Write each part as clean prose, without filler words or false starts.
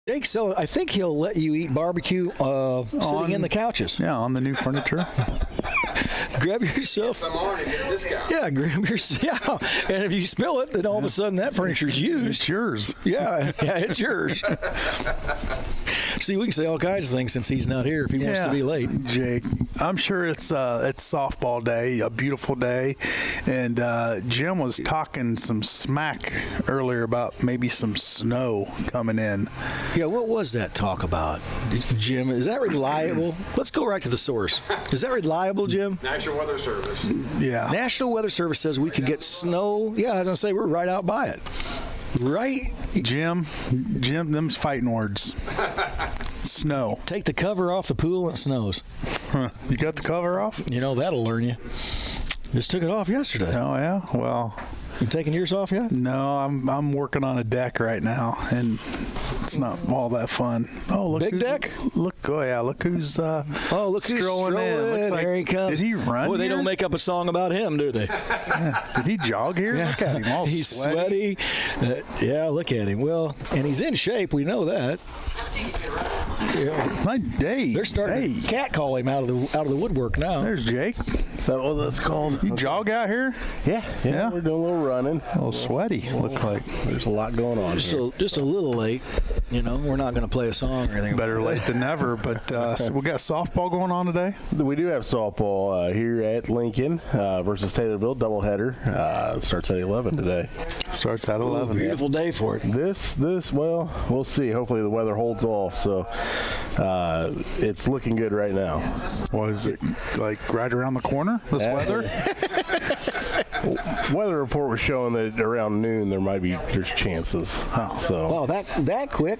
Jake, so I think he'll let you eat barbecue sitting in the couches. Yeah, on the new furniture. Grab yourself. Some on and get a discount. Yeah, grab yourself. Yeah, and if you spill it, then all of a sudden that furniture's used. It's yours. Yeah, it's yours. See, we can say all kinds of things since he's not here if he wants to be late. Jake, I'm sure it's softball day, a beautiful day, and Jim was talking some smack earlier about maybe some snow coming in. Yeah, what was that talk about, Jim? Is that reliable? Let's go right to the source. Is that reliable, Jim? National Weather Service. Yeah. National Weather Service says we could get snow. Yeah, I was going to say we're right out by it. Right? Jim, them's fighting words. Snow. Take the cover off the pool and it snows. You got the cover off? You know, that'll learn you. Just took it off yesterday. Oh, yeah? Well, you taking yours off yet? no, I'm working on a deck right now, and it's not all that fun. Oh, look. Big deck? Look who's look who's strolling in. Looks like, Here he comes. Did he run Boy, they here? don't make up a song about him, do they? Yeah. Did he jog here? Yeah. Look at him, all He's sweaty. Yeah, look at him. Well, and he's in shape. We know that. Yeah. My day. They're starting to catcall him out of the woodwork now. There's Jake. Is that what that's called? You jog out here? Yeah. Yeah. We're doing a little running. A little sweaty, look like. There's a lot going on here. Just a little late. You know, we're not going to play a song or anything. Better late than never, but so we got softball going on today? We do have softball here at Lincoln versus Taylorville, doubleheader. Starts at 11 today. Starts at 11. Beautiful day for it. This, well, we'll see. Hopefully the weather holds off. So it's looking good right now. What is it, like right around the corner, this weather? Weather report was showing that around noon there's chances. Oh. So Wow, that quick?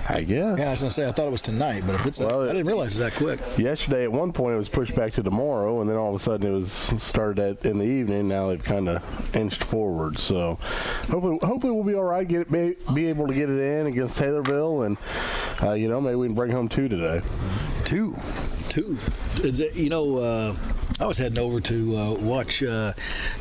I guess. Yeah, I was going to say, I thought it was tonight, but if it's I didn't realize it was that quick. Yesterday, at one point, it was pushed back to tomorrow, and then all of a sudden, it was started in the evening. Now they've kind of inched forward. So, hopefully, we'll be all right. Be able to get it in against Taylorville, and maybe we can bring home 2 today. 2. Is it, I was heading over to watch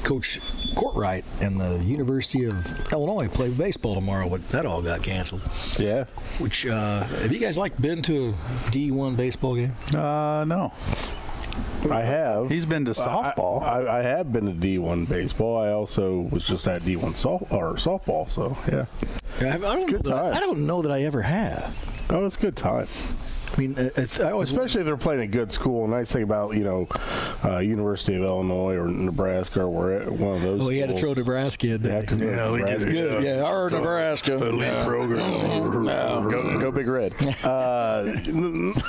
Coach Courtwright and the University of Illinois play baseball tomorrow, but that all got canceled. Yeah. Which, have you guys been to a D1 baseball game? No. I have. He's been to softball. I have been to D1 baseball. I also was just at D1 softball. So yeah. I don't know that I ever have. Oh, it's a good time. I mean, especially if they're playing a good school. Nice thing about University of Illinois or Nebraska or one of those. Oh, he had to throw Nebraska in. Yeah, we did. Good. Yeah, our Nebraska. Elite program. Go Big Red.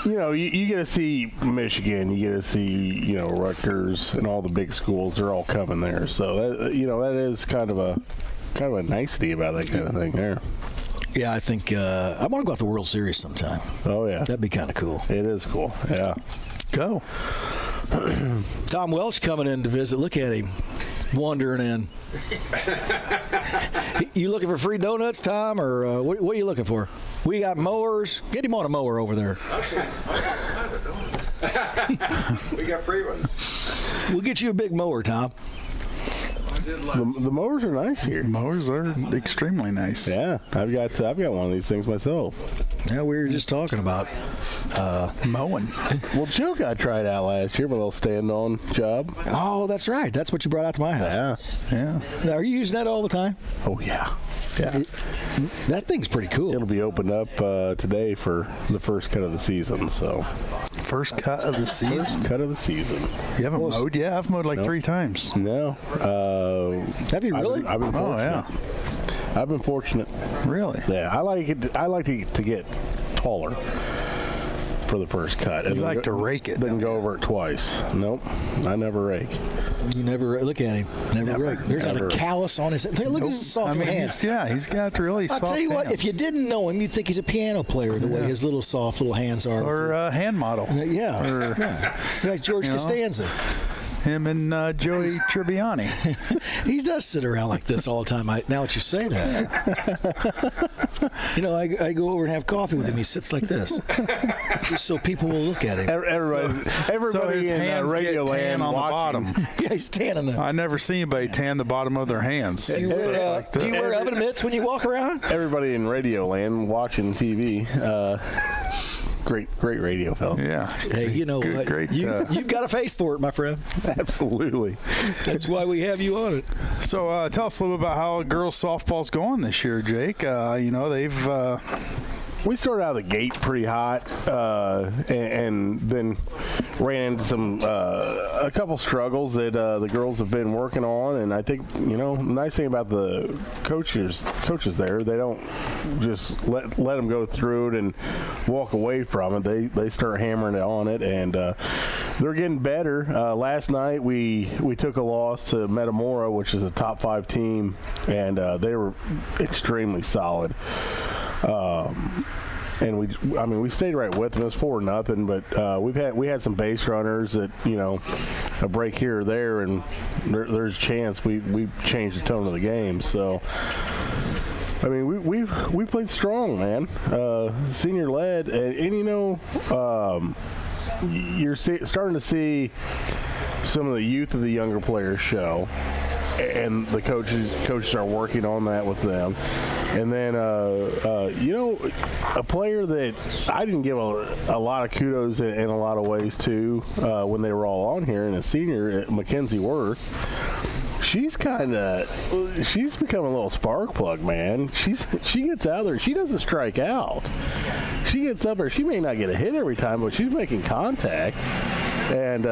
You get to see Michigan. You get to see Rutgers and all the big schools. They're all coming there. So that is kind of a nicety about that kind of thing there. Yeah, I think I want to go out to the World Series sometime. Oh, yeah. That'd be kind of cool. It is cool, yeah. Go. Tom Welch coming in to visit. Look at him, wandering in. You looking for free donuts, Tom, or what are you looking for? We got mowers. Get him on a mower over there. We got free ones. We'll get you a big mower, Tom. The mowers are nice here. Mowers are extremely nice. Yeah, I've got one of these things myself. Yeah, we were just talking about mowing. Well, Joe got tried out last year, my little stand-on job. Oh, that's right. That's what you brought out to my house. Yeah. Now, are you using that all the time? Oh, yeah. That thing's pretty cool. It'll be opened up today for the first cut of the season. So, first cut of the season. First cut of the season. You haven't mowed yet? I've mowed like 3 times. No. Have you really? I've been fortunate. Oh yeah. I've been fortunate. Really? Yeah. I like to get taller for the first cut. You like to rake it. Then go over it twice. Nope. I never rake. You never look at him. Never rake. There's not a callus on his. Look at his soft hands. He's got really soft hands. I'll tell you what. If you didn't know him, you'd think he's a piano player. The way his little soft little hands are. Or a hand model. Yeah. Like George Costanza. Him and Joey Tribbiani. He does sit around like this all the time. Now that you say that, I go over and have coffee with him. He sits like this, just so people will look at him. Everybody his in hands radio get tan land on the watching. bottom. Yeah, he's tanning them. I never seen anybody tan the bottom of their hands. Do you wear oven mitts when you walk around? Everybody in radio land watching TV. Great radio, fella. Yeah. Hey, you know what? Great. You've got a face for it, my friend. Absolutely. That's why we have you on it. So tell us a little bit about how girls softball's going this year, Jake. They've We started out of the gate pretty hot, and then ran into a couple struggles that the girls have been working on. And I think the nice thing about the coaches there, they don't just let them go through it and walk away from it. They start hammering it on it, and they're getting better. Last night we took a loss to Metamora, which is a top 5 team, and they were extremely solid. And we stayed right with them. It was 4-0, but we had some base runners that a break here or there, and there's a chance we changed the tone of the game. So we played strong, man. Senior led, and you're starting to see some of the youth of the younger players show. And the coaches are working on that with them. And then, a player that I didn't give a lot of kudos in a lot of ways to when they were all on here, and a senior, Mackenzie Worth. She's become a little spark plug, man. She gets out there. She doesn't strike out. She gets up there. She may not get a hit every time, but she's making contact. And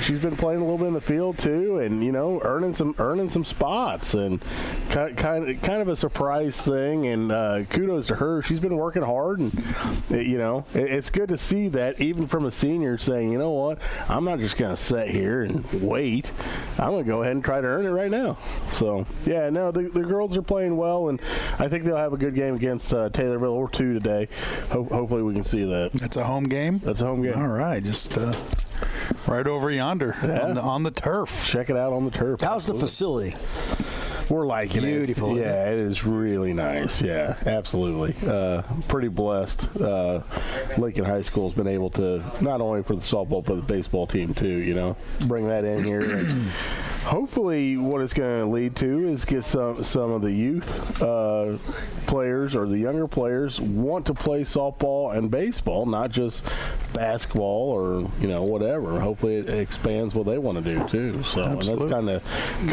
she's been playing a little bit in the field too, and earning some spots, and kind of a surprise thing. And kudos to her. She's been working hard, and it's good to see that even from a senior saying, you know what, I'm not just going to sit here and wait. I'm going to go ahead and try to earn it right now. So yeah, no, the girls are playing well, and I think they'll have a good game against Taylorville or 2 today. Hopefully we can see that. That's a home game. That's a home game. All right, just. Right over yonder on the turf. Check it out on the turf. How's the facility? We're liking it. Beautiful. Yeah, it is really nice. Yeah, absolutely. Pretty blessed. Lincoln High School has been able to, not only for the softball, but the baseball team too, bring that in here. And hopefully what it's going to lead to is get some of the youth players or the younger players want to play softball and baseball, not just basketball or whatever. Hopefully it expands what they want to do too. So and that's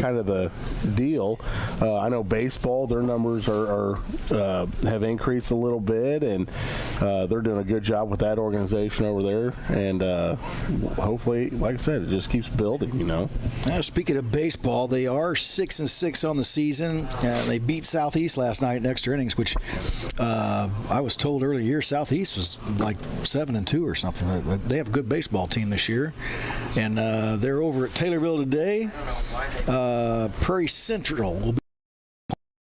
kind of the deal. I know baseball, their numbers are have increased a little bit, and they're doing a good job with that organization over there. And hopefully, like I said, it just keeps building. Now, speaking of baseball, they are 6-6 on the season. They beat Southeast last night in extra innings, which I was told earlier Southeast was like 7-2 or something. They have a good baseball team this year, and they're over at Taylorville today. Prairie Central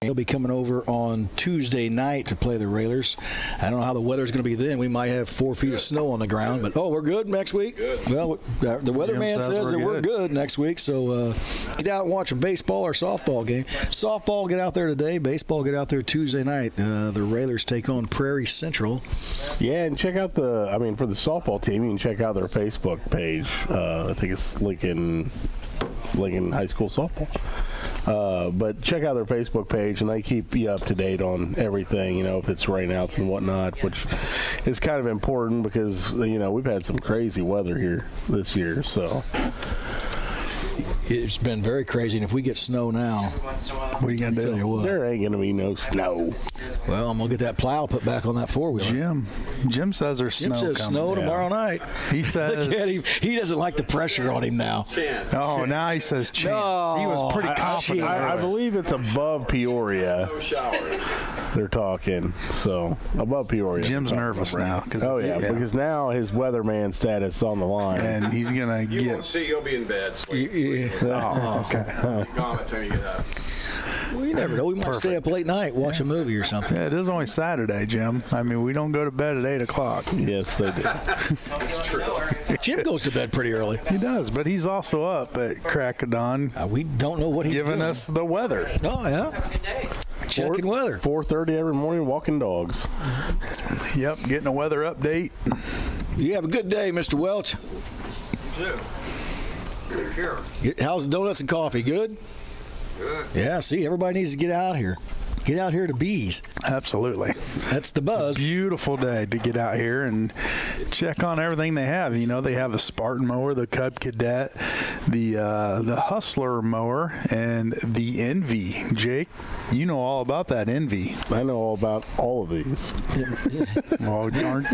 will be coming over on Tuesday night to play the Railers. I don't know how the weather's going to be then. We might have 4 feet of snow on the ground, but we're good next week. Good. Well, the weatherman says that we're good next week, so get out and watch a baseball or softball game. Softball, get out there today. Baseball, get out there Tuesday night. The Railers take on Prairie Central. Yeah, and check out for the softball team, you can check out their Facebook page. I think it's Lincoln High School Softball. But check out their Facebook page, and they keep you up to date on everything, if it's rainouts and whatnot, which is kind of important because, we've had some crazy weather here this year, so. It's been very crazy, and if we get snow now, what are you going to do? There ain't going to be no snow. Well, I'm going to get that plow put back on that four-wheeler. Jim says there's snow coming. Jim says snow tomorrow night. He says... Look at him. He doesn't like the pressure on him now. Oh, now he says chance. No, he was pretty confident. I believe it's above Peoria. No showers. They're talking, so above Peoria. Jim's nervous now. Because now his weatherman status is on the line. And he's going to You won't see, you'll be in bed. Sleep. Oh, okay. Calm it till you get up. We never know. We might stay up late night, watch a movie or something. Yeah, it is only Saturday, Jim. I mean, we don't go to bed at 8 o'clock. Yes, they do. Jim goes to bed pretty early. He does, but he's also up at crack of dawn, We don't know what he's giving doing. us the weather. Oh, yeah. Checking weather. 4:30 every morning, walking dogs. Yep, getting a weather update. You have a good day, Mr. Welch. Take care. How's the donuts and coffee? Good? Good. Yeah, see, everybody needs to get out here. Get out here to Bees. Absolutely. That's the buzz. Beautiful day to get out here and check on everything they have. You know, they have the Spartan mower, the Cub Cadet, the Hustler mower, and the Envy. Jake, you know all about that Envy. I know all about all of these. Well, aren't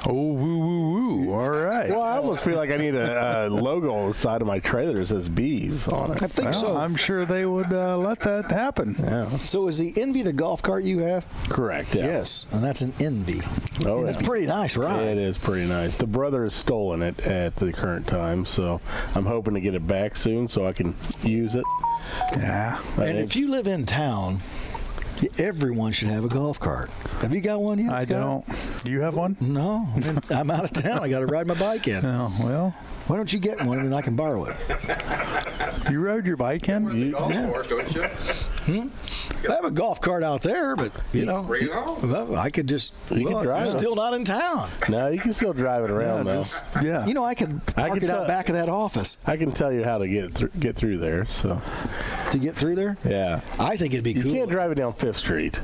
oh, woo, woo, woo. All right. Well, I almost feel like I need a logo on the side of my trailer that says bees on it. I think Well, so. I'm sure they would let that happen. Yeah. So is the Envy the golf cart you have? Correct, yeah. Yes, and that's an Envy. Oh, And yeah. it's pretty nice, right? It is pretty nice. The brother has stolen it at the current time, so I'm hoping to get it back soon so I can use it. Yeah. And if you live in town, everyone should have a golf cart. Have you got one yet, I Scott? don't. Do you have one? No, I'm out of town. I got to ride my bike in. Oh, well, Why don't you get one and then I can borrow it? you rode your bike in? Golf course, don't you? I have a golf cart out there, but you know, Bring it home. well, I could just. You can well, drive I'm it. still not in town. No, you can still drive it around though. Yeah. You know, I could park can it out tell- back of that office I can tell you how to get through there. So to get through there. yeah, I think it'd be you cool. can't drive it down Fifth Street.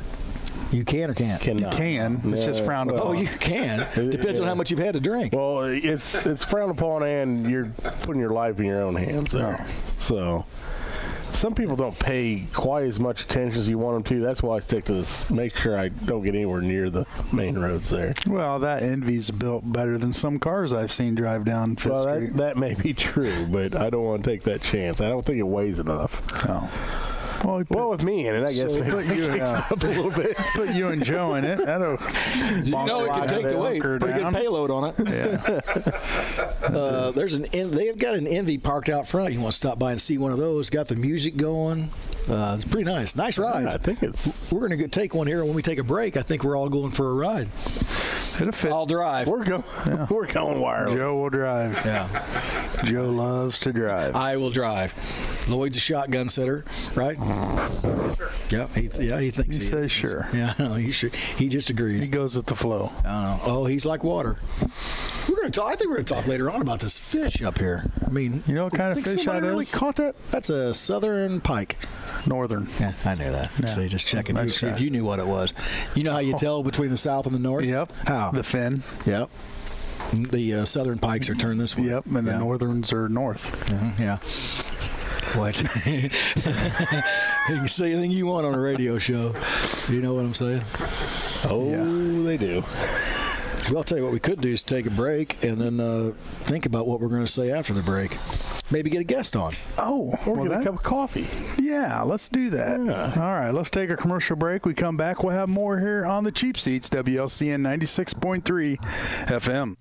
You can or can't? Cannot. can. It's just frowned Oh, upon. you can. Depends on how much you've had to drink. Well, it's frowned upon, and you're putting your life in your own hands there. So some people don't pay quite as much attention as you want them to. That's why I stick to this. Make sure I don't get anywhere near the main roads there. Well, that Envy's built better than some cars I've seen drive down Fifth Well, Street. that may be true, but I don't want to take that chance. I don't think it weighs enough. Oh. Well, Well, with me in it, I guess So maybe put it you- kicks yeah. up a little bit. put you and Joe in it. That'll You know it can take the weight. bunker Pretty down. good payload on it. Yeah. They've got an Envy parked out front. You want to stop by and see one of those? Got the music going. It's pretty nice. Nice rides. I think it's. We're going to take one here when we take a break. I think we're all going for a ride. It'll fit. I'll drive. We're going. We're going wireless. Joe will drive. Yeah, Joe loves to drive. I will drive. Lloyd's a shotgun sitter, right? Yeah, he thinks He he says is. sure. Yeah, no, he sure. He just agrees. He goes with the flow. I don't know. Oh, he's like water. We're going to talk. I think we're going to talk later on about this fish up here. I mean, You know what kind of think fish somebody that really is? caught that? That's a southern pike. Northern. Yeah, I knew that. Yeah. See, just checking you, Nice see if try. you knew what it was. You know how you tell between the south and the north? Yep. How? The fin. Yep. The southern pikes are turned this way. Yep. And the Yeah. northerns are north. Yeah. What? You can say anything you want on a radio show. You know what I'm saying? Oh, they do. Well, I'll tell you what we could do is take a break and then think about what we're going to say after the break. Maybe get a guest on. Oh, Or well, get a that- cup of coffee. yeah, let's do that. Yeah. All right, let's take a commercial break. We come back. We'll have more here on the Cheap Seats, WLCN 96.3 FM.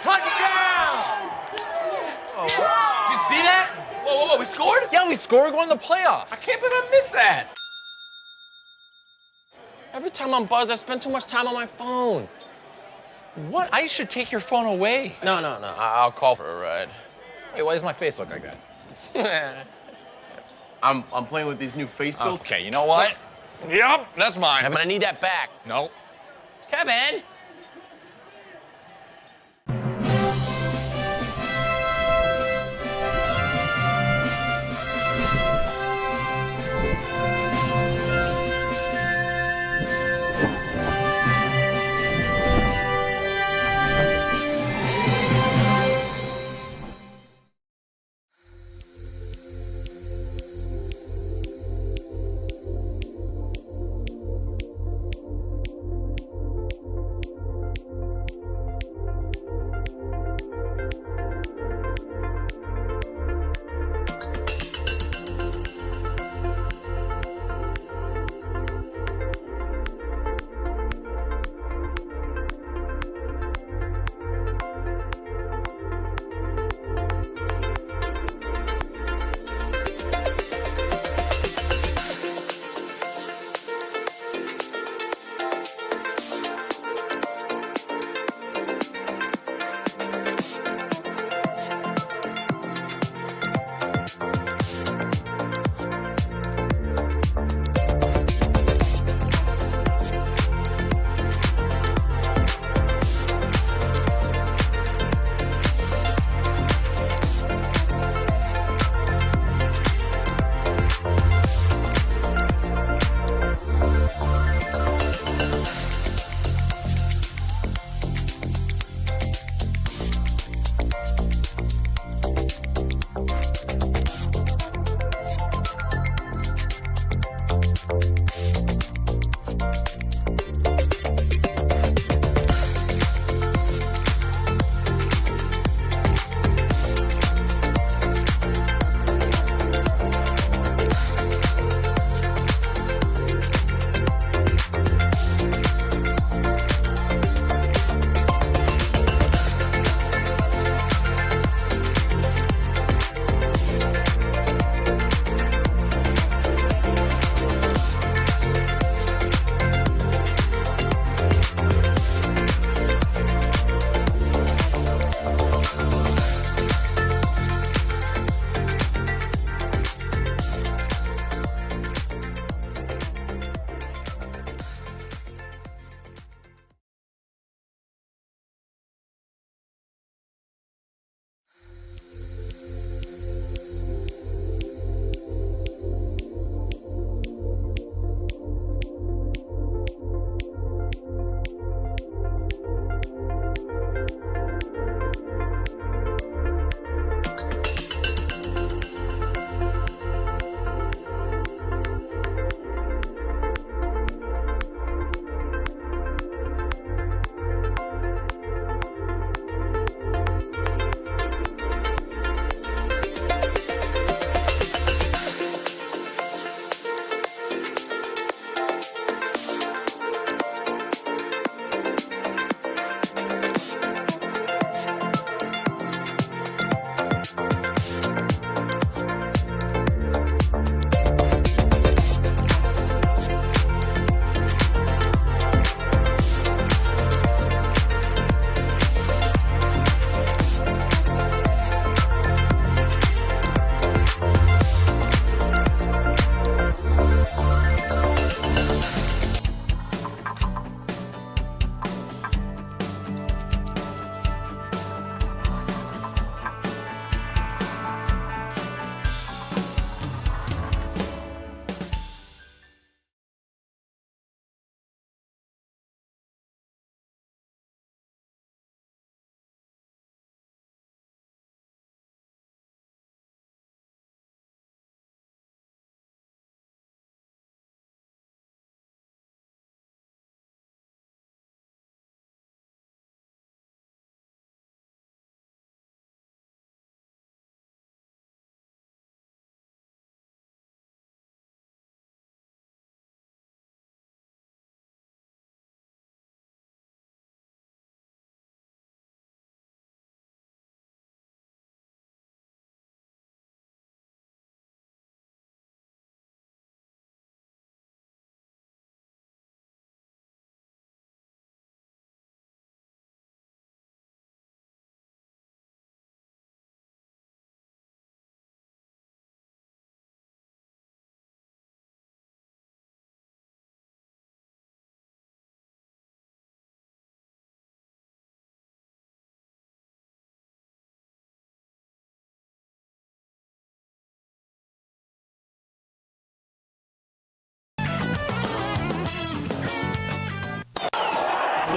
Touchdown! Oh, did you see that? Whoa, we scored? Yeah, we scored going to the playoffs. I can't believe I missed that. Every time I'm buzzed, I spend too much time on my phone. What? I should take your phone away. No. I'll call for a ride. Hey, why does my face look like that? I'm playing with these new face filters. Okay, you know what? Yep, that's mine. I'm gonna need that back. No. Kevin!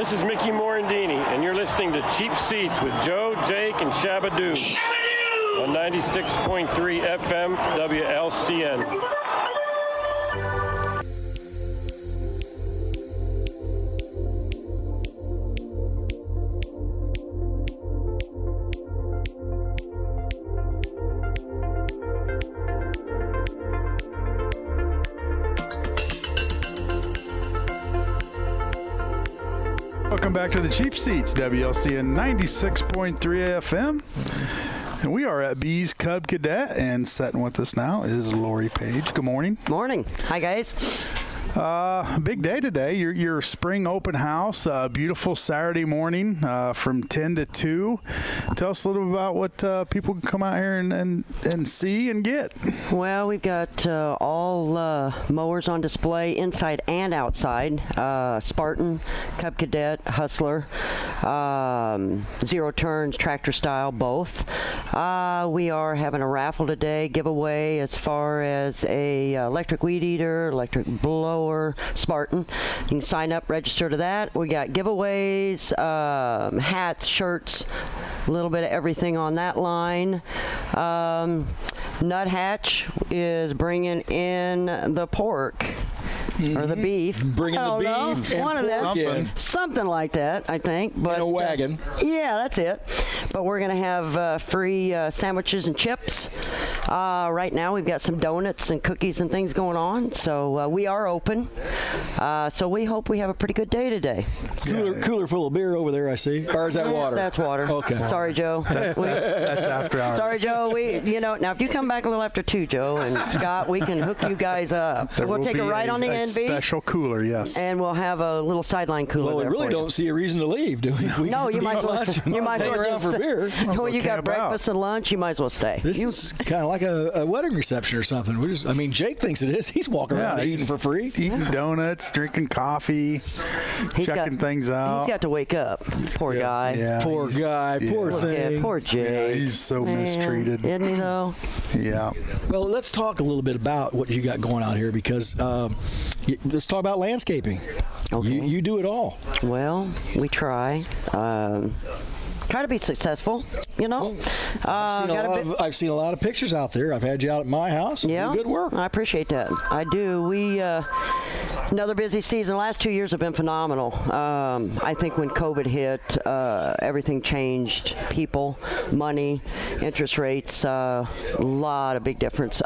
This is Mickey Morandini, and you're listening to Cheap Seats with Joe, Jake, and Shabadoo on 96.3 FM WLCN. Welcome back to the Cheap Seats, WLCN 96.3 FM. And we are at B's Cub Cadet, and sitting with us now is Lori Page. Good morning. Morning. Hi, guys. Big day today. Your spring open house, beautiful Saturday morning from 10 to 2. Tell us a little bit about what people can come out here and see and get. Well, we've got all mowers on display inside and outside. Spartan, Cub Cadet, Hustler, zero turns, tractor style, both. We are having a raffle today, giveaway as far as a electric weed eater, electric blower, Spartan. You can sign up, register to that. We got giveaways, hats, shirts, a little bit of everything on that line. Nuthatch is bringing in the pork. Or the beef. Bringing the beef. One of them. Something like that, I think. But, in a wagon. Yeah, that's it. But we're going to have free sandwiches and chips. Right now we've got some donuts and cookies and things going on. So we are open. So we hope we have a pretty good day today. Cooler full of beer over there, I see. Or is that water? That's water. Okay. Sorry, Joe. That's after hours. Sorry, Joe. Now if you come back a little after 2, Joe and Scott, we can hook you guys up. We'll take a ride on the NV. Special cooler, yes. And we'll have a little sideline cooler. Well, we really don't see a reason to leave, do we? No, you might as well. You might as hang well around just for beer. Well, you got breakfast and lunch. You might as well stay. This is kind of like a wedding reception or something. Jake thinks it is. He's walking around eating for free, eating donuts, drinking coffee, checking things out. He's got to wake up. Poor guy. Yeah, poor guy. Poor thing. Yeah, poor Jake. Yeah, he's so mistreated. Isn't he though? Yeah. Well, let's talk a little bit about what you got going out here because let's talk about landscaping. Okay. You do it all. Well, we try. Try to be successful, Well, I've seen a lot of pictures out there. I've had you out at my house. Yeah, you do good work. I appreciate that. I do. We another busy season. The last 2 years have been phenomenal. I think when COVID hit, everything changed. People, money, interest rates, a lot of big difference.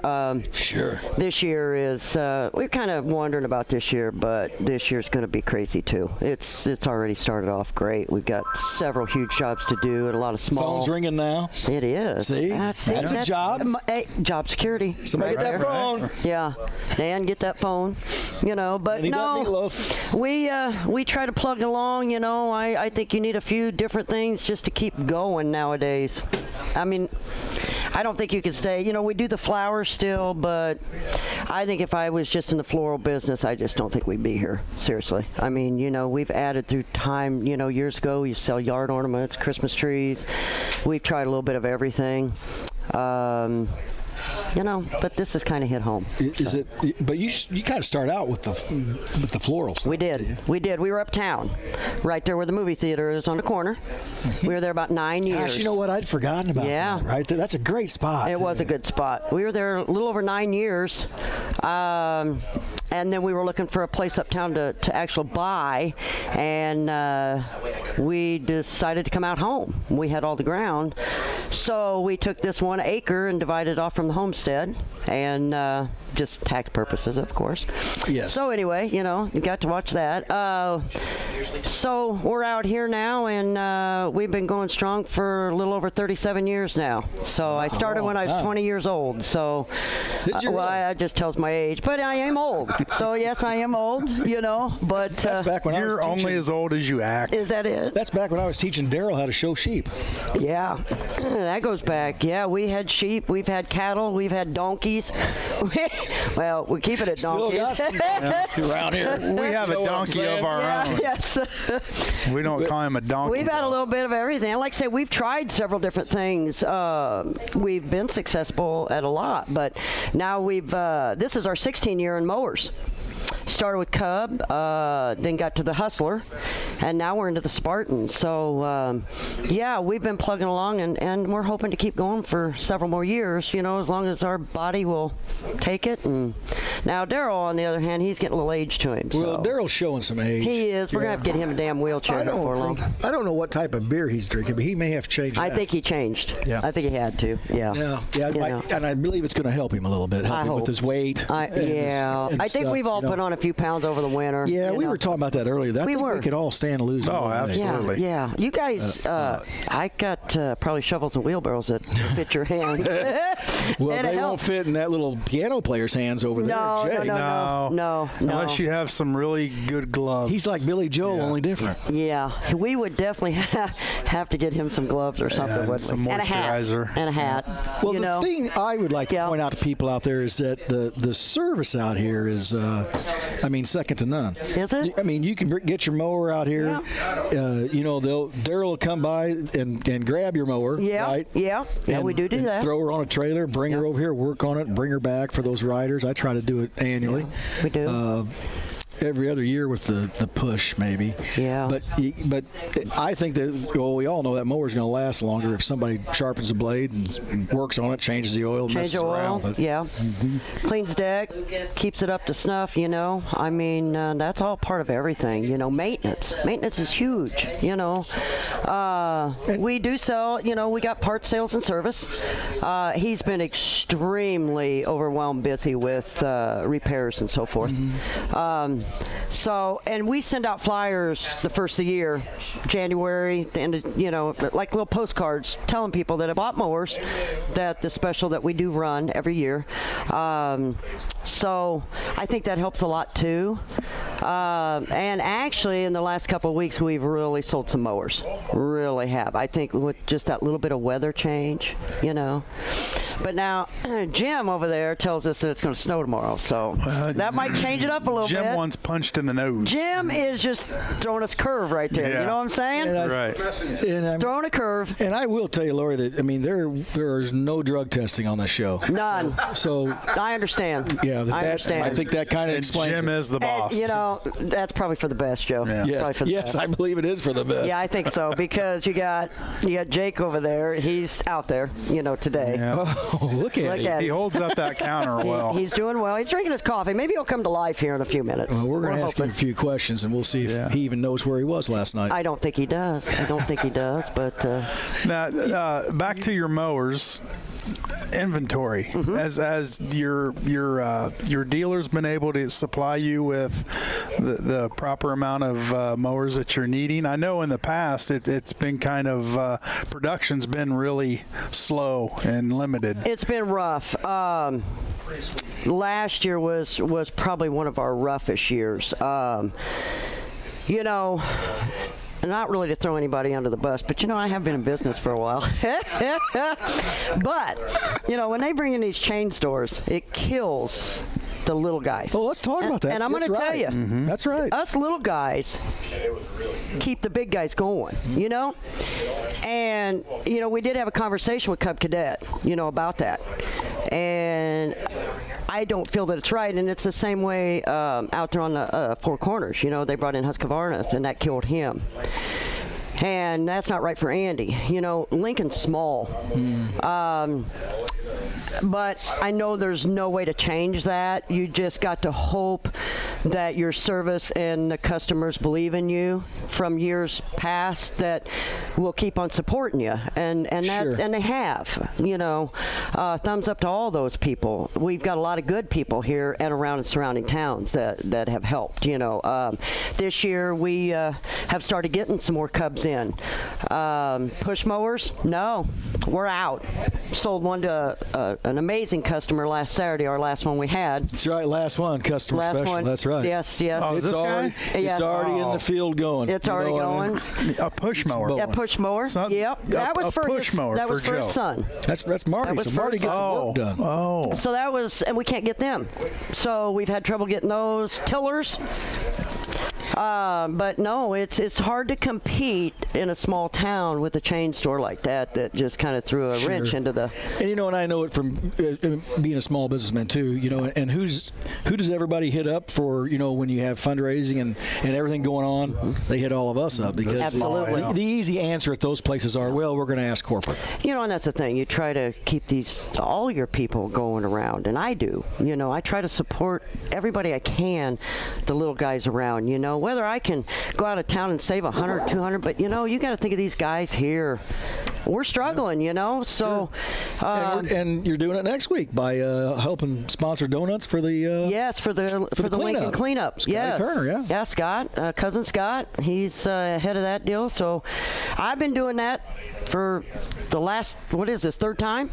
Sure. This year is we're kind of wondering about this year, but this year's going to be crazy too. It's already started off great. We've got several huge jobs to do and a lot of small. Phone's ringing now. It is. See? That's a job. Hey, job security. Somebody get that phone. Yeah. Dan, get that phone. But no, we try to plug along. I think you need a few different things just to keep going nowadays. I mean, I don't think you could stay. We do the flowers still, but I think if I was just in the floral business, I just don't think we'd be here. Seriously. I mean, we've added through time. Years ago, you sell yard ornaments, Christmas trees. We've tried a little bit of everything. But this has kind of hit home. Is it? But you kind of start out with the floral stuff. We did. We were uptown, right there where the movie theater is on the corner. We were there about 9 years. Gosh, you know what? I'd forgotten about that. Right there. That's a great spot. It was a good spot. We were there a little over 9 years. And then we were looking for a place uptown to actually buy, and we decided to come out home. We had all the ground, so we took this 1 acre and divided it off from the homestead, and just tax purposes, of course. Yes. So anyway, you got to watch that. So we're out here now, and we've been going strong for a little over 37 years now. So I started when I was 20 years old. So it just tells my age, but I am old. So yes, I am old. But that's back when you're only as old as you act. Is that it? That's back when I was teaching Daryl how to show sheep. Yeah, that goes back. Yeah, we had sheep, we've had cattle, we've had donkeys. Well, we keep it at donkeys. Still got some around here. We have a donkey of our own. Yes. We don't call him a donkey. We've had a little bit of everything. Like I say, we've tried several different things. We've been successful at a lot, but now this is our 16th year in mowers. started with Cub, then got to the Hustler, and now we're into the Spartan. So, yeah, we've been plugging along, and we're hoping to keep going for several more years, as long as our body will take it. And now Daryl, on the other hand, he's getting a little age to him. Well, so. Daryl's showing some age. He is. We're going to have to get him a damn wheelchair before long. I don't know what type of beer he's drinking, but he may have changed. I think he changed. Yeah. I think he had to. Yeah. And I believe it's going to help him a little bit, help him with his weight. I think stuff, we've all put on a few pounds over the winter. Yeah, we were talking about that earlier. I think we could all stand to lose. Oh, absolutely. Yeah. You guys, I got probably shovels and wheelbarrows that fit your hand. Well, they won't fit in that little piano player's hands over there, Jay. No. Unless you have some really good gloves. He's like Billy Joel, only different. Yeah, we would definitely have to get him some gloves or something. And some moisturizer. And a hat. Well, the thing I would like to point out to people out there is that the service out here is, second to none. Is it? I mean, you can get your mower out here. Yeah. Daryl will come by and grab your mower. Yeah. Right? Yeah. Yeah, we do that. Throw her on a trailer, bring her over here, work on it, bring her back for those riders. I try to do it annually. Yeah, we do. Every other year with the push, maybe. Yeah. But I think that, we all know that mower's going to last longer if somebody sharpens the blade and works on it, changes the oil, messes around with it. Yeah. Mm-hmm. Cleans deck, keeps it up to snuff, I mean, that's all part of everything, maintenance. Maintenance is huge, We do sell, we got parts sales and service. He's been extremely overwhelmed busy with repairs and so forth. Mm-hmm. And we send out flyers the first of the year, January, the end of, like little postcards telling people that have bought mowers, that the special that we do run every year. So I think that helps a lot too. And actually, in the last couple of weeks, we've really sold some mowers. Really have. I think with just that little bit of weather change, But now, Jim over there tells us that it's going to snow tomorrow, so that might change it up a little bit. Jim wants punched in the nose. Jim is just throwing us curve right there. Yeah. You know what I'm saying? Right. Throwing a curve. And I will tell you, Lori, that there is no drug testing on this show. None. So I understand. Yeah, I understand. I think that kind of explains. Jim is the boss. And, that's probably for the best, Joe. Yeah. Yes, I believe it is for the best. Yeah, I think so, because you got Jake over there. He's out there, today. Yeah. Oh, look at him. He holds up that counter well. He's doing well. He's drinking his coffee. Maybe he'll come to life here in a few minutes. Well, we're going to ask him a few questions, and we'll see if he even knows where he was last night. I don't think he does. But now, back to your mowers. Inventory. Mm-hmm. As your dealer's been able to supply you with the proper amount of mowers that you're needing. I know in the past it's been kind of production's been really slow and limited. It's been rough. Last year was probably one of our roughest years. Not really to throw anybody under the bus, but I have been in business for a while. But when they bring in these chain stores, it kills the little guys. Well, let's talk about that. And I'm going to tell you, that's right. Us little guys keep the big guys going, And we did have a conversation with Cub Cadet, about that, and I don't feel that it's right, and it's the same way out there on the Four Corners. They brought in Husqvarna, and that killed him. And that's not right for Andy. Lincoln's small. But I know there's no way to change that. You just got to hope that your service and the customers believe in you from years past, that will keep on supporting you, and that's, and they have. Thumbs up to all those people. We've got a lot of good people here and around in surrounding towns that have helped. This year we have started getting some more Cubs in. Push mowers? No, we're out. Sold one to an amazing customer last Saturday, our last one we had. That's right, last one, customer last special. One. That's right. Yes. Oh, It's already in the field going. It's already going. A push mower. Yeah, push mower. Yep. That was for push mower that was for his son. That's Marty. So Marty gets some work done. Oh. So that was, and we can't get them. So we've had trouble getting those. Tillers. But no, it's hard to compete in a small town with a chain store like that just kind of threw a wrench into the. And and I know it from being a small businessman too. And who does everybody hit up for? When you have fundraising and everything going on, they hit all of us up because Absolutely. the easy answer at those places are, well, we're going to ask corporate. And that's the thing. You try to keep all your people going around, and I do. I try to support everybody I can, the little guys around. Whether I can go out of town and save 100, 200, but you got to think of these guys here. We're struggling, so. Sure. And you're doing it next week by helping sponsor donuts for the. Yes, for the Lincoln cleanup. Scotty yes. Turner, yeah. Yeah, Scott, cousin Scott. He's head of that deal. So, I've been doing that for the last, third time?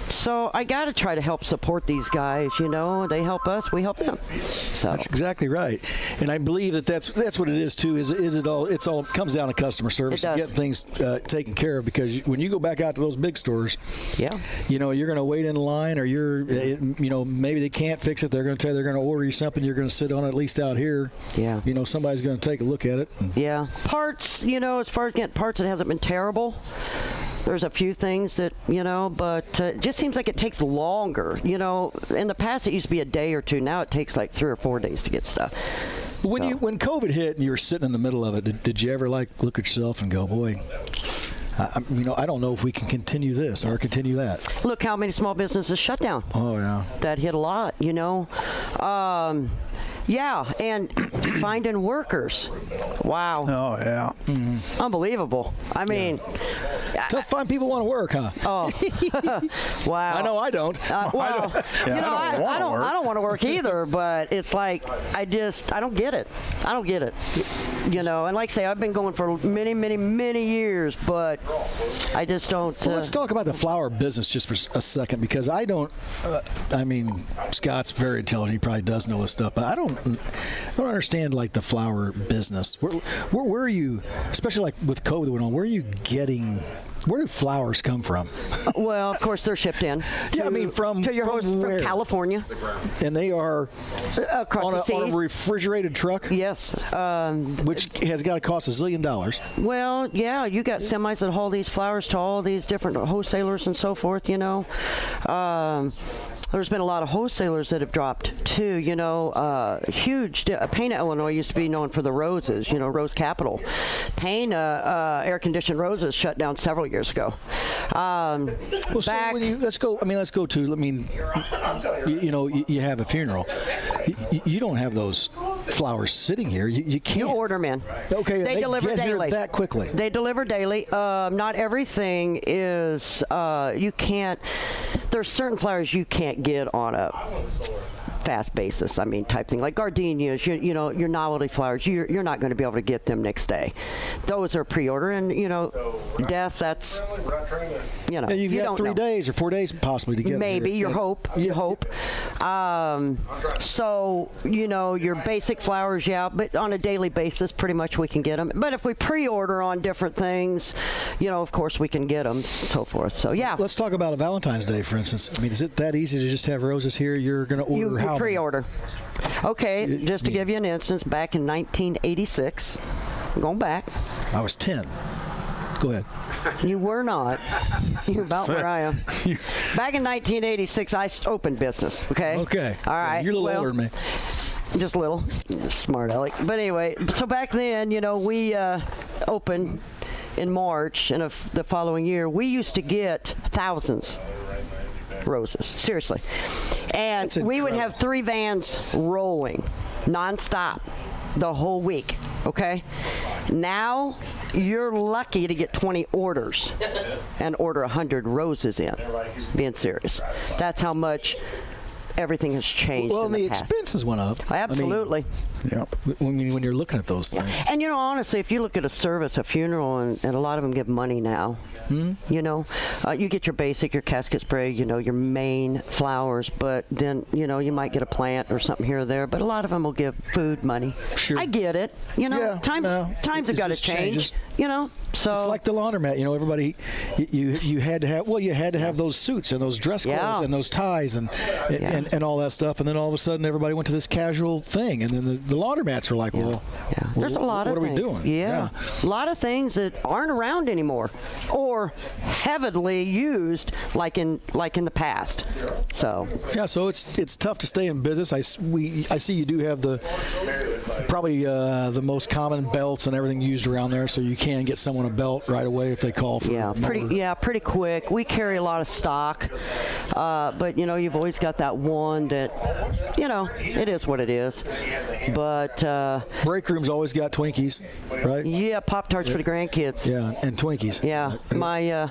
So I got to try to help support these guys. They help us, we help them. So that's exactly right, and I believe that's what it is too. Is it all? It's all comes down to customer service and getting things taken care of. Because when you go back out to those big stores, yeah, you're going to wait in line, or maybe they can't fix it. They're going to tell you they're going to order you something. You're going to sit on it at least out here. Yeah, somebody's going to take a look at it. Yeah, parts. As far as getting parts, it hasn't been terrible. There's a few things that, but it just seems like it takes longer. In the past it used to be a day or two. Now it takes like 3 or 4 days to get stuff. When COVID hit and you were sitting in the middle of it, did you ever look at yourself and go, boy, I don't know if we can continue this or continue that? Look how many small businesses shut down. Oh, yeah. That hit a lot, Yeah, and finding workers. Wow. Oh, yeah. Mm-hmm. Unbelievable. I mean, tough to find people want to work, huh? Oh, wow. I know I don't. Well, I don't want to work either, but it's like I don't get it. I don't get it. And like I say, I've been going for many, many, many years, but I just don't. Well, let's talk about the flower business just for a second, because I don't. Scott's very intelligent. He probably does know this stuff, but I don't understand like the flower business. Where are you, especially like with COVID going on? Where are you getting? Where do flowers come from? Well, of course they're shipped in. From California. And they are across on a refrigerated truck. Yes, which has got to cost $1 zillion. Well, yeah, you got semis that haul these flowers to all these different wholesalers and so forth. There's been a lot of wholesalers that have dropped too. Huge. Pana, Illinois used to be known for the roses. Rose capital. Pana air-conditioned roses shut down several years ago. So let's go to. You have a funeral. You don't have those flowers sitting here. You can't. You order them in. Okay, they deliver get daily. Here that quickly. They deliver daily. Not everything is. You can't. There's certain flowers you can't get on a fast basis. Type thing like gardenias. Your novelty flowers. You're not going to be able to get them next day. Those are pre-order, and death. That's you've got 3 days or 4 days possibly to get. Maybe you hope. So your basic flowers, but on a daily basis, pretty much we can get them. But if we pre-order on different things, of course we can get them, so forth. So yeah. Let's talk about a Valentine's Day, for instance. Is it that easy to just have roses here? You're going to order how? Pre-order. Okay, just to give you an instance, back in 1986, going back. I was 10. Go ahead. You were not. You're about where I am. Back in 1986, I opened business. Okay. Okay. All right. You're a little older than me. Just a little. Smart aleck. But anyway, so back then, we opened in March, and the following year, we used to get thousands roses. Seriously. And we would have 3 vans rolling nonstop the whole week. Okay. Now you're lucky to get 20 orders and order 100 roses in. Being serious. That's how much everything has changed. Well, in the past. expenses went up. Absolutely. Yeah. When you're looking at those things. And honestly, if you look at a service, a funeral, and a lot of them give money now. You get your basic, your casket spray, your main flowers, but then you might get a plant or something here or there. But a lot of them will give food money. Sure. I get it. Times have got to change. So it's like the laundromat. Everybody, you had to have. Well, you had to have those suits and those dress clothes and those ties and all that stuff. And then all of a sudden, everybody went to this casual thing, and then the laundromats were like, well, Yeah. There's a lot of what things. are we doing? Yeah. A lot of things that aren't around anymore or heavily used like in the past. So Yeah, so it's tough to stay in business. I see you do have probably the most common belts and everything used around there, so you can get someone a belt right away if they call for pretty quick. We carry a lot of stock, but you've always got that one that it is what it is. But break room's always got Twinkies, right? Yeah, Pop-Tarts for the grandkids. Yeah, and Twinkies. Yeah, my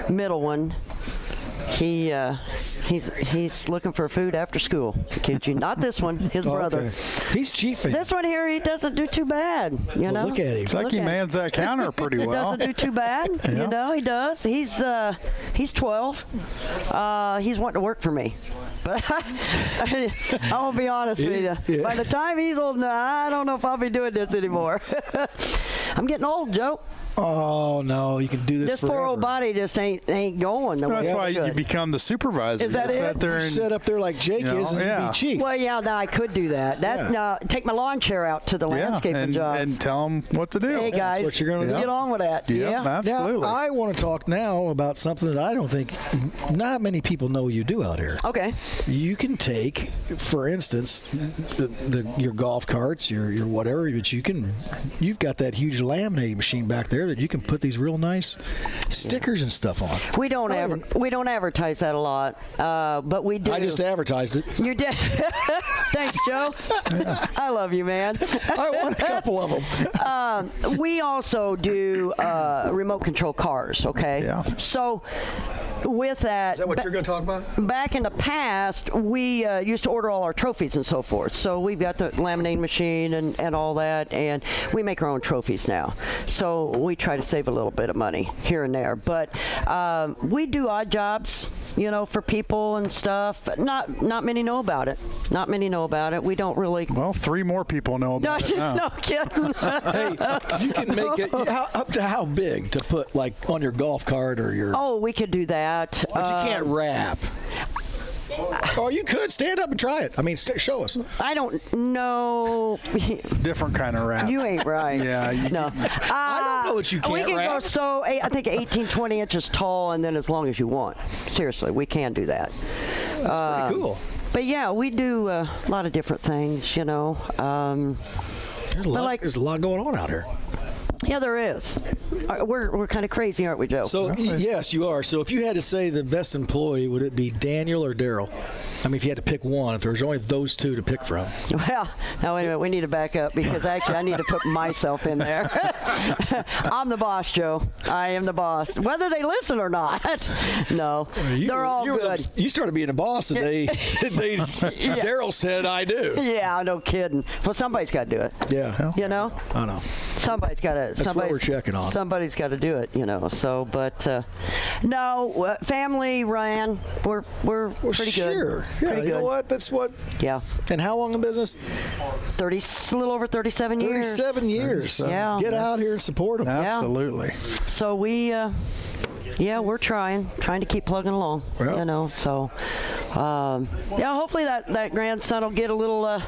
middle one. He's looking for food after school. Kid you, not this one. His brother. Okay. He's chiefing. This one here, he doesn't do too bad. You know. Look at him. It's like he mans that counter pretty well. Doesn't do too bad. Yeah. He does. He's 12. He's wanting to work for me. But I'll be honest with you. Yeah. By the time he's old enough, I don't know if I'll be doing this anymore. I'm getting old, Joe. Oh no, you can do this forever. Poor old body just ain't going. The way That's why it you should. become the supervisor. Is that you it? Sit there and, Sit up there like Jake is and be chief. Well, yeah, no, I could do that. Take my lawn chair out to the landscaping jobs and tell them what to do. Hey guys, That's what you're gonna do. get on with that. Yeah, absolutely. Now, I want to talk now about something that I don't think not many people know you do out here. Okay. You can take, for instance, your golf carts, your whatever, but you've got that huge laminating machine back there that you can put these real nice stickers and stuff on. We don't advertise that a lot, but we do. I just advertised it. You did. Thanks, Joe. I love you, man. I want a couple of them. We also do remote control cars. Okay. Yeah. So with that, Is that what you're going to talk about? back in the past, we used to order all our trophies and so forth. So we've got the laminating machine and all that, and we make our own trophies now. So we try to save a little bit of money here and there. But we do odd jobs, for people and stuff. But not many know about it. Not many know about it. We don't really. Well, 3 more people know about it now. No kidding. Hey, you can make it up to how big to put like on your golf cart or your. Oh, we could do that. But you can't wrap. Oh, you could stand up and try it. I mean, show us. I don't know. Different kind of wrap. You ain't right. Yeah. No. I don't know that you can't We can wrap. go I think 18, 20 inches tall, and then as long as you want. Seriously, we can do that. That's pretty cool. But yeah, we do a lot of different things, There's a lot going on out here. Yeah, there is. We're kind of crazy, aren't we, Joe? So, yes, you are. So if you had to say the best employee, would it be Daniel or Daryl? I mean, if you had to pick one, if there was only those two to pick from. Well, now wait a minute. We need to back up because actually I need to put myself in there. I'm the boss, Joe. I am the boss, whether they listen or not. No, they're all good. You started being a boss, and Daryl said, "I do." Yeah, no kidding. Well, somebody's got to do it. Yeah, I know. Somebody's got to. That's what we're checking on. Somebody's got to do it. So, but no, family ran. We're pretty good. Sure. Yeah, Pretty you know good. what? That's what. Yeah. And how long in business? A little over 37 years. 37 years. Yeah. Get out here and support them. Absolutely. So we, we're trying to keep plugging along. Well. So, hopefully that grandson will get a little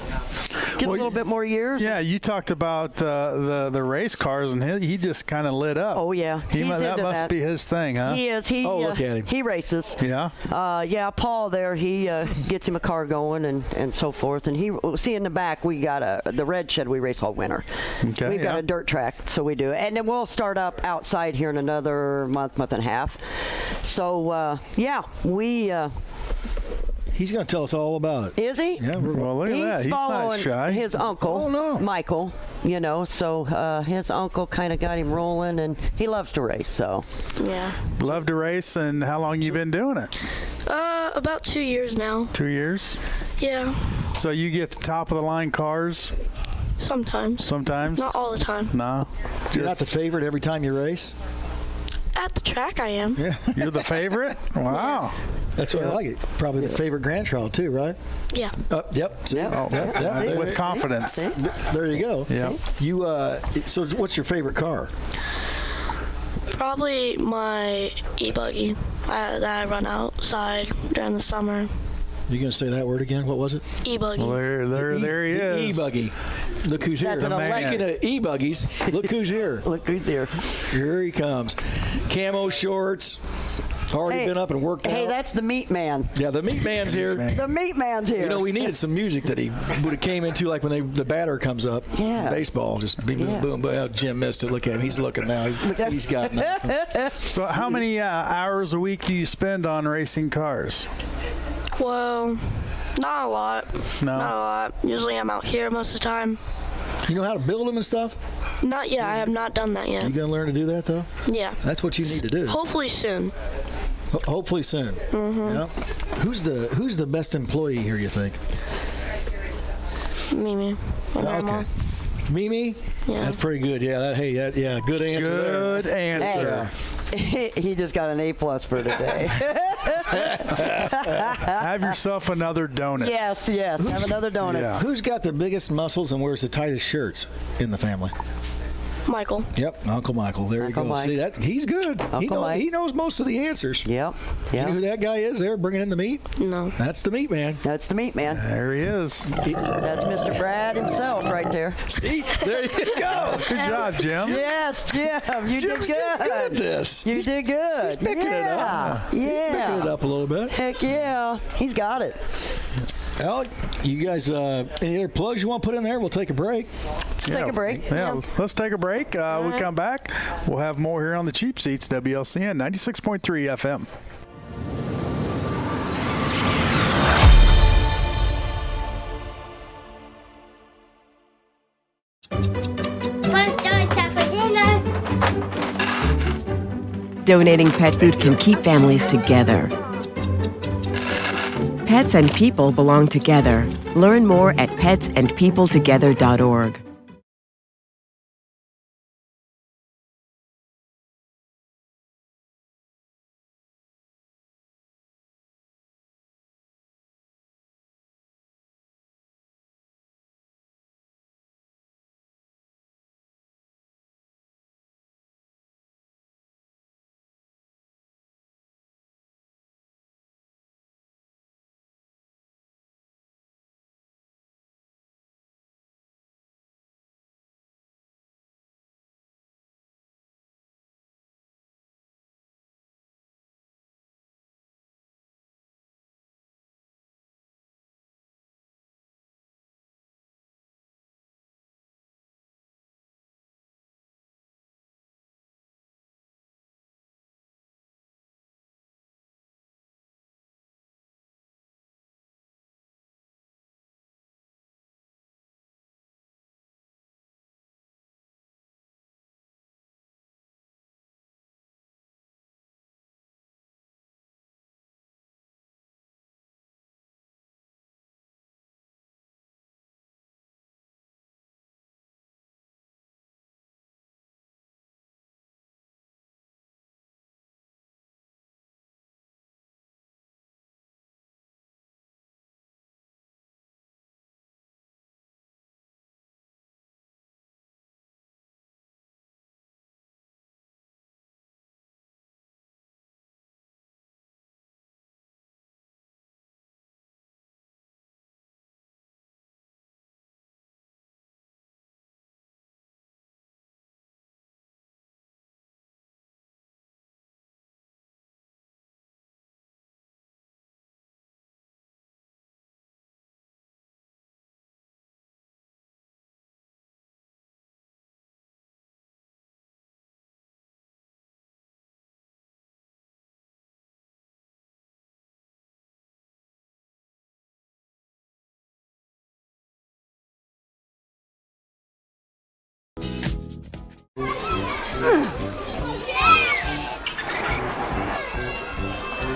bit more years. Yeah, you talked about the race cars, and he just kind of lit up. Oh yeah, that must be his thing, huh? He is. Look at him. He races. Yeah. Paul there. He gets him a car going and so forth. And in the back we got the red shed. We race all winter. Okay. We've got a dirt track, so we do. And then we'll start up outside here in another month and a half. So we. He's going to tell us all about it. Is he? Yeah. Well, look at that. He's not following shy. his uncle, Michael. So his uncle kind of got him rolling, and he loves to race. So yeah. Love to race, and how long you been doing it? About 2 years now. 2 years. Yeah. So you get the top of the line cars? Sometimes. Not all the time. No. You're not the favorite every time you race? At the track, I am. Yeah. You're the favorite? Wow. That's what I like it. Probably the favorite grandchild too, right? Yeah. Yep. See? With confidence. There you go. Yeah. You. So, what's your favorite car? Probably my e-buggy that I run outside during the summer. You going to say that word again? What was it? E-buggy. Well, there he is. E-buggy. Look who's here. That's an Speaking of e-buggies, look who's here. Look who's here. Here he comes. Camo shorts. Already been up and worked out. Hey, that's the meat man. Yeah, the meat man's here. The meat man's here. You know, we needed some music that he would have came into, like when the batter comes up. Yeah. Baseball, just boom, boom, boom, boom. Oh, Jim missed it. Look at him. He's looking now. He's got nothing. So how many hours a week do you spend on racing cars? Well, not a lot. No? Not a lot. Usually I'm out here most of the time. You know how to build them and stuff? Not yet. I have not done that yet. You going to learn to do that, though? Yeah. That's what you need to do. Hopefully soon. Hopefully soon. Mm-hmm. Yeah. Who's the best employee here, you think? Mimi. My grandma. Okay. Mimi? Yeah. That's pretty good. Yeah. Yeah. Good answer. Good answer. He just got an A+ for today. Have yourself another donut. Yes. Have another donut. Yeah. Who's got the biggest muscles and wears the tightest shirts in the family? Michael. Yep, Uncle Michael. There Uncle you go. Mike. See, he's good. He knows most of the answers. Yep. You know who that guy is there bringing in the meat? No. That's the meat man. That's the meat man. There he is. That's Mr. Brad himself right there. See, there you go. Good job, Jim. Yes, Jim. You Jim's did getting good at good. this. You did good. He's picking it up. Yeah. Picking it up a little bit. Heck yeah. He's got it. Well, you guys, any other plugs you want to put in there? We'll take a break. Take a break. Yeah, let's take a break. We come back. We'll have more here on the Cheap Seats, WLCN 96.3 FM. Donating pet food can keep families together. Pets and people belong together. Learn more at petsandpeopletogether.org.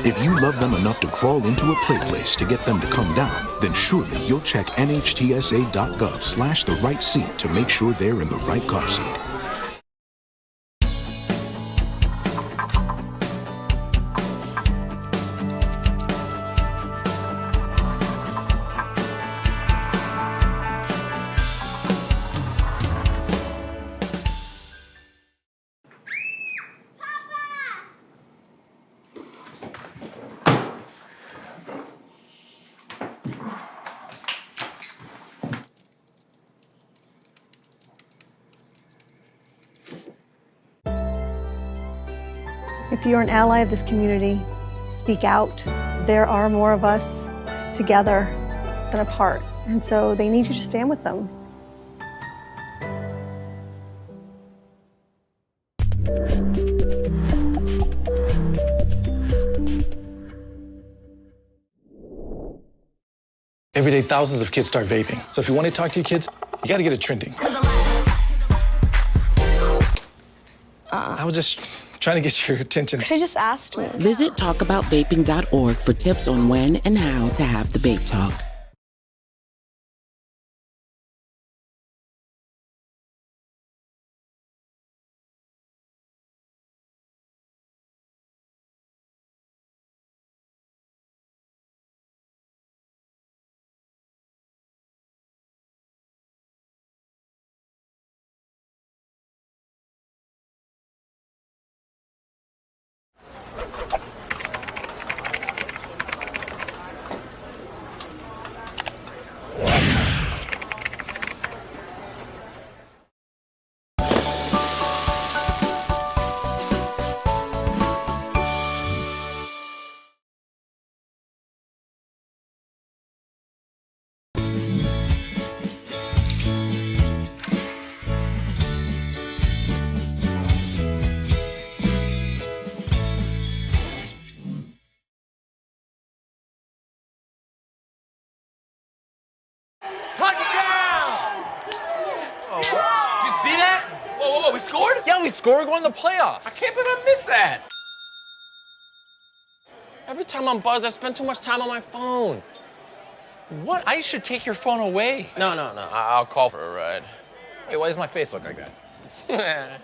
If you love them enough to crawl into a play place to get them to come down, then surely you'll check nhtsa.gov/the right seat to make sure they're in the right car seat. If you're an ally of this community, speak out. There are more of us together than apart, and so they need you to stand with them. Every day, thousands of kids start vaping. So if you want to talk to your kids, you got to get it trending. I was just trying to get your attention. I just asked me. Visit talkaboutVaping.org for tips on when and how to have the vape talk. We scored? Yeah, we scored going to the playoffs. I can't believe I missed that. Every time I'm buzzed, I spend too much time on my phone. What? I should take your phone away. No, I'll call for a ride. Wait, why does my face look like that?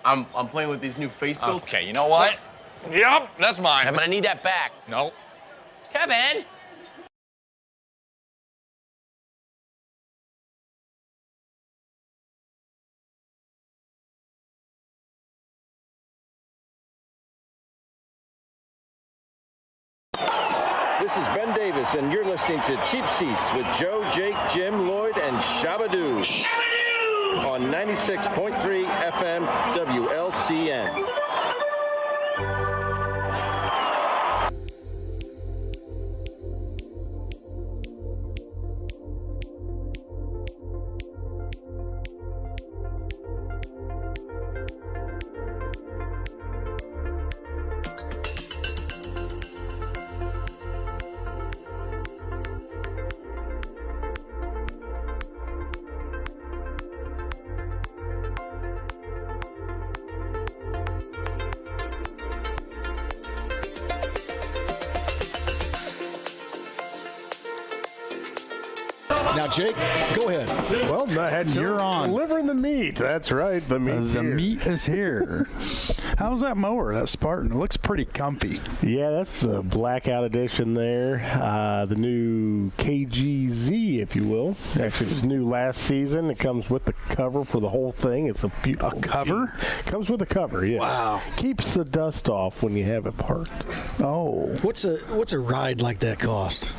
I'm playing with these new face filters. Okay, you know what? Yep, that's mine. Kevin, I need that back. No. Kevin! This is Ben Davis, and you're listening to Cheap Seats with Joe, Jake, Jim, Lloyd, and Shabadoo on 96.3 FM WLCN. Now, Jake, go ahead. Well, you're on. Delivering the meat. That's right. The meat's The here. meat is here. How's that mower, that Spartan? It looks pretty comfy. Yeah, that's the blackout edition there. The new KGZ, if you will. Actually, it was new last season. It comes with the cover for the whole thing. It's a beautiful cover? Comes with a cover, yeah. Wow. Keeps the dust off when you have it parked. Oh. What's a ride like that cost?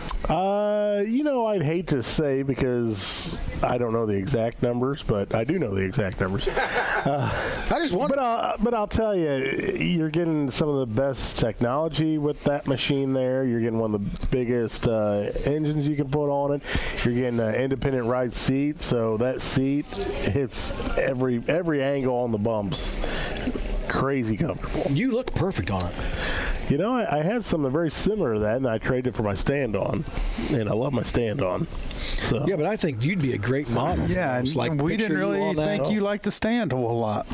I'd hate to say because I don't know the exact numbers, but I do know the exact numbers. I just wonder. But I'll tell you, you're getting some of the best technology with that machine there. You're getting one of the biggest engines you can put on it. You're getting an independent right seat, so that seat hits every angle on the bumps. Crazy comfortable. You look perfect on it. You know, I had something very similar to that, and I traded for my stand-on, and I love my stand-on. So. Yeah, but I think you'd be a great model. Yeah, and like we didn't really think you like. liked to stand a whole lot.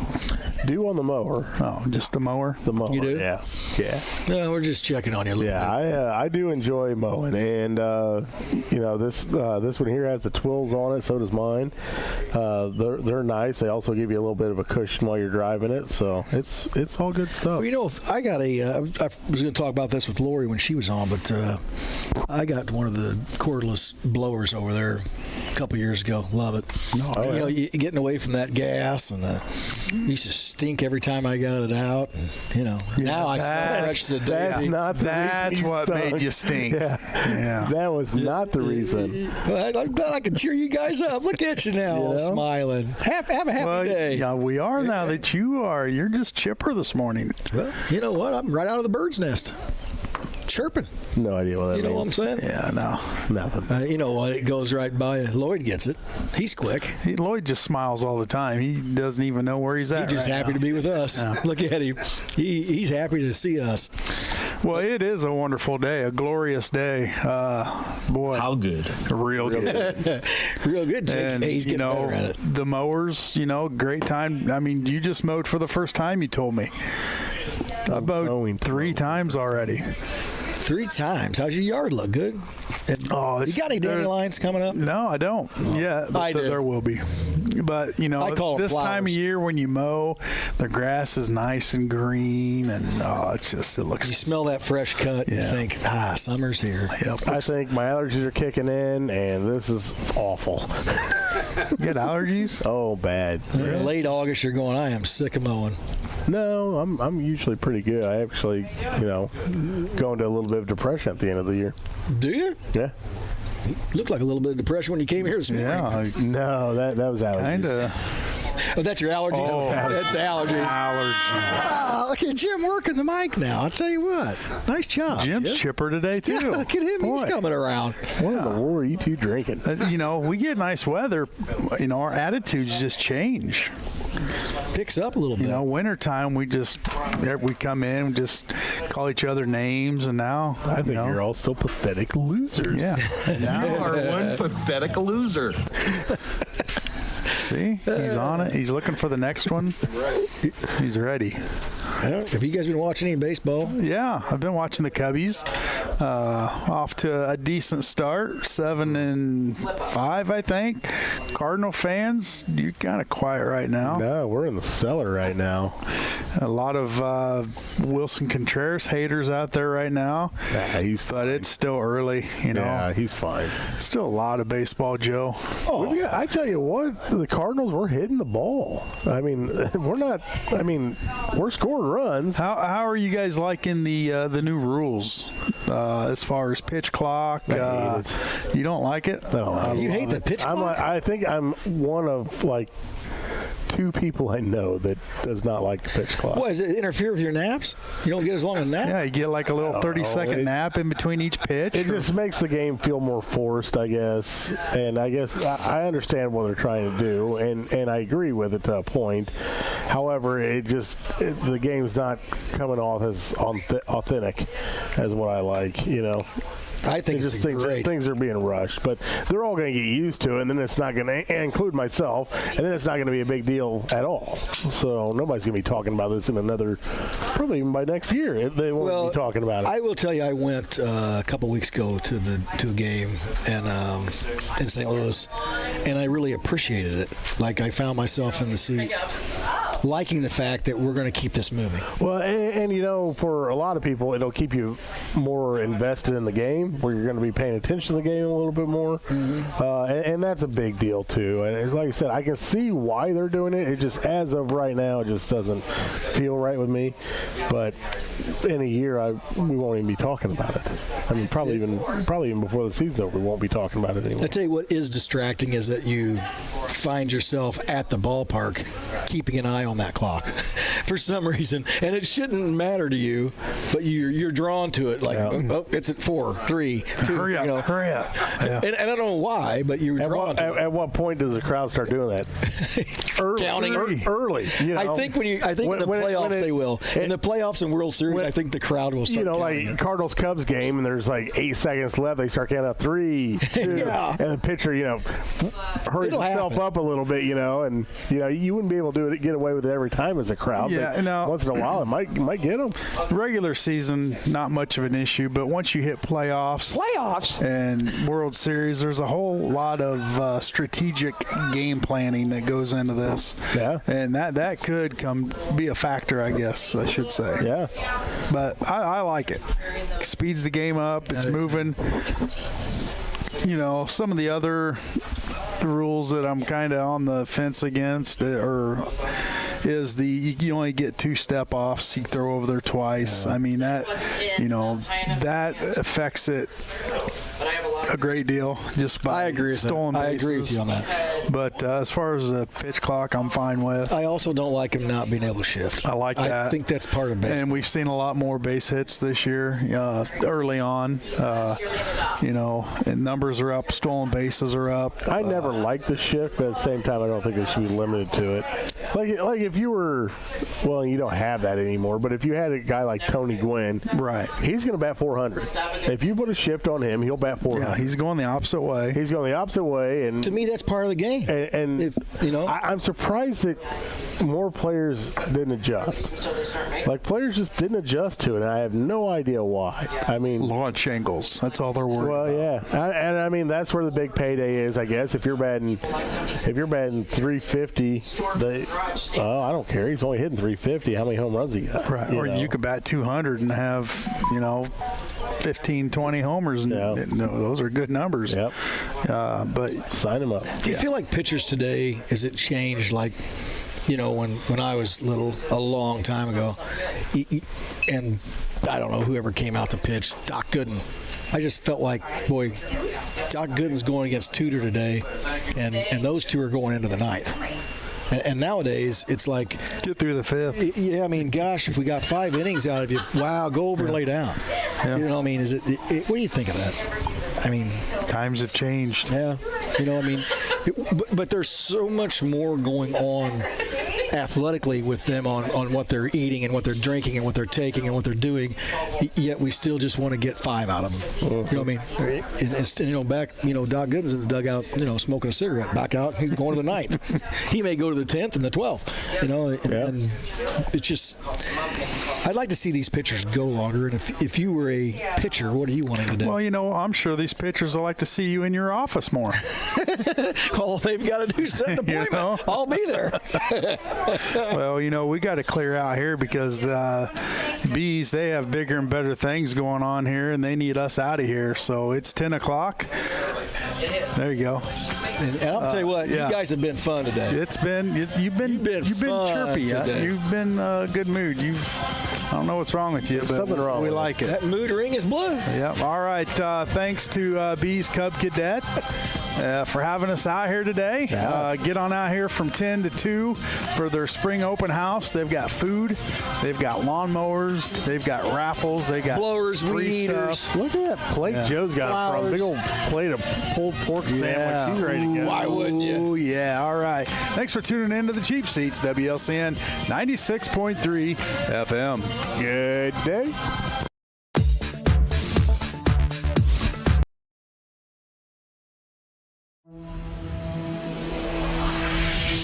Do on the mower. Oh, just the mower? The mower, You do? yeah. No, we're just checking on you a little bit. I do enjoy mowing, and this one here has the twills on it. So does mine. They're nice. They also give you a little bit of a cushion while you're driving it, so it's all good stuff. Well, if I got I was going to talk about this with Lori when she was on, but I got one of the cordless blowers over there, couple years ago. Love it. You know, getting away from that gas and used to stink every time I got it out. And, you know, now I smell fresh as a daisy. That's what made you stink. Yeah. That was not the reason. Well, I'm glad I can cheer you guys up. Look at you now, all smiling. Have a happy day. Yeah, we are now that you are. You're just chipper this morning. Well, you know what? I'm right out of the bird's nest. Chirping. No idea what that means. You know what I'm saying? Yeah, no. Nothing. You know what? It goes right by. Lloyd gets it. He's quick. Lloyd just smiles all the time. He doesn't even know where he's at. He's just happy to be with us. Yeah. Look at him. He's happy to see us. Well, it is a wonderful day, a glorious day. Boy. How good? Real good. Real good. And, he's getting better at it. The mowers, great time. I mean, you just mowed for the first time, you told me. I mowed 3 times already. 3 times. How's your yard look? Good? You got any dandelions coming up? No, I don't. Yeah, but there will be. But, I call this them time of year when you mow, the grass is nice and green, and it looks. You smell that fresh cut and think, summer's here. Yep. I think my allergies are kicking in, and this is awful. You got allergies? Oh, bad. Late August, you're going, I am sick of mowing. No, I'm usually pretty good. I actually, go into a little bit of depression at the end of the year. Do you? Yeah. You looked like a little bit of depression when you came here this morning. Yeah. No, that was allergies. Kind of. Oh, that's your allergies? Oh, that's allergies. Allergies. Look at Jim working the mic now. I'll tell you what. Nice job. Jim's chipper today, too. Yeah, look at him. He's coming around. What in the world are you two drinking? We get nice weather. Our attitudes just change. Picks up a little bit. Wintertime, we come in and just call each other names, and now I think you're all so pathetic losers. Yeah. You are one pathetic loser. See, he's on it. He's looking for the next one. He's ready. Have you guys been watching any baseball? Yeah, I've been watching the Cubbies. Off to a decent start, 7-5, I think. Cardinal fans, you're kind of quiet right now. No, we're in the cellar right now. A lot of Wilson Contreras haters out there right now. Yeah, but it's still early, Yeah, he's fine. Still a lot of baseball, Joe. Oh, I tell you what, the Cardinals, we're hitting the ball. I mean, we're scoring runs. How are you guys liking the new rules as far as pitch clock? You don't like it? No, you hate the pitch clock? I think I'm one of 2 people I know that does not like the pitch clock. What, does it interfere with your naps? You don't get as long a nap? Yeah, you get like a little 30-second nap in between each pitch. It just makes the game feel more forced, I guess. And I guess I understand what they're trying to do, and I agree with it to a point. However, the game's not coming off as authentic as what I like, I think it's great. Things are being rushed, but they're all going to get used to it, and then it's not going to include myself, and then it's not going to be a big deal at all. So nobody's going to be talking about this in probably even by next year. They won't be talking about it. I will tell you, I went a couple weeks ago to a game in St. Louis, and I really appreciated it. Like I found myself in the seat, liking the fact that we're going to keep this moving. Well, and for a lot of people, it'll keep you more invested in the game, where you're going to be paying attention to the game a little bit more. Mm-hmm. And that's a big deal, too. And it's like I said, I can see why they're doing it. It just, as of right now, it just doesn't feel right with me. But in a year, we won't even be talking about it. I mean, probably even before the season's over, we won't be talking about it anymore. I tell you what is distracting is that you find yourself at the ballpark keeping an eye on that clock for some reason, and it shouldn't matter to you, but you're drawn to it. Like, it's at 4, 3, 2. Hurry up! Hurry up! Yeah. And I don't know why, but you're drawn to it. At what point does the crowd start doing that? Counting early. I think in the playoffs they will. In the playoffs and World Series, I think the crowd will start. Like Cardinals Cubs game, and there's like 8 seconds left. They start counting up 3, 2, and the pitcher, hurries himself up a little bit, and you wouldn't be able to get away with it every time as a crowd. Yeah, but once in a while, it might get them. Regular season, not much of an issue, but once you hit playoffs and World Series, there's a whole lot of strategic game planning that goes into this. Yeah, and that could be a factor, I guess I should say. Yeah, but I like it. Speeds the game up. It's moving. Some of the other rules that I'm kind of on the fence against is you only get 2 step-offs. You throw over there twice. I mean, that affects it a great deal just by stolen bases. I agree with you on that. But as far as the pitch clock, I'm fine with. I also don't like him not being able to shift. I like that. I think that's part of baseball. And we've seen a lot more base hits this year early on. And numbers are up, stolen bases are up. I never liked the shift, but at the same time, I don't think it should be limited to it. Like if you were, well, you don't have that anymore, but if you had a guy like Tony Gwynn, right, he's going to bat 400. If you put a shift on him, he'll bat 400. Yeah, he's going the opposite way. He's going the opposite way, and to me, that's part of the game. And if, I'm surprised that more players didn't adjust. Like players just didn't adjust to it, and I have no idea why. I mean, launch angles. That's all they're worried about. Well, yeah, I mean that's where the big payday is, I guess. If you're batting 350, I don't care. He's only hitting 350. How many home runs he got? Right. Or you could bat 200 and have 15, 20 homers, and those are good numbers. Yep. But sign them up. Do you feel like pitchers today, has it changed like, when I was little, a long time ago, and I don't know whoever came out to pitch, Doc Gooden. I just felt like, boy, Doc Gooden's going against Tudor today, and those two are going into the ninth. And nowadays, it's like, get through the fifth. Yeah, I mean, gosh, if we got 5 innings out of you, wow, go over and lay down. Yeah. You know what I mean? What do you think of that? I mean, times have changed. Yeah. But there's so much more going on athletically with them on what they're eating and what they're drinking and what they're taking and what they're doing, yet we still just want to get 5 out of them. You know what I mean? And back, Doc Gooden's in the dugout, smoking a cigarette. Back out, he's going to the 9th. He may go to the 10th and the 12th. And it's just, I'd like to see these pitchers go longer. And if you were a pitcher, what are you wanting to do? Well, I'm sure these pitchers would like to see you in your office more. All they've got to do is set an appointment. I'll be there. Well, we got to clear out here because bees, they have bigger and better things going on here, and they need us out of here. So it's 10 o'clock. There you go. And I'll tell you what, you guys have been fun today. It's been you've been chirpy. You've been good mood. I don't know what's wrong with you, but we like it. That mood ring is blue. Yep. All right. Thanks to Bees Cub Cadet for having us out here today. Get on out here from 10 to 2 for their spring open house. They've got food. They've got lawnmowers. They've got raffles. They got blowers, weed eaters. Look at that plate Joe's got from. Big old plate of pulled pork sandwich. He's ready to go. Why wouldn't you? Oh, yeah. All right. Thanks for tuning in to the Cheap Seats, WLCN 96.3 FM. Good day.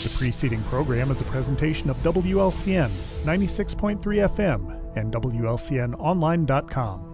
The preceding program is a presentation of WLCN 96.3 FM and WLCNonline.com.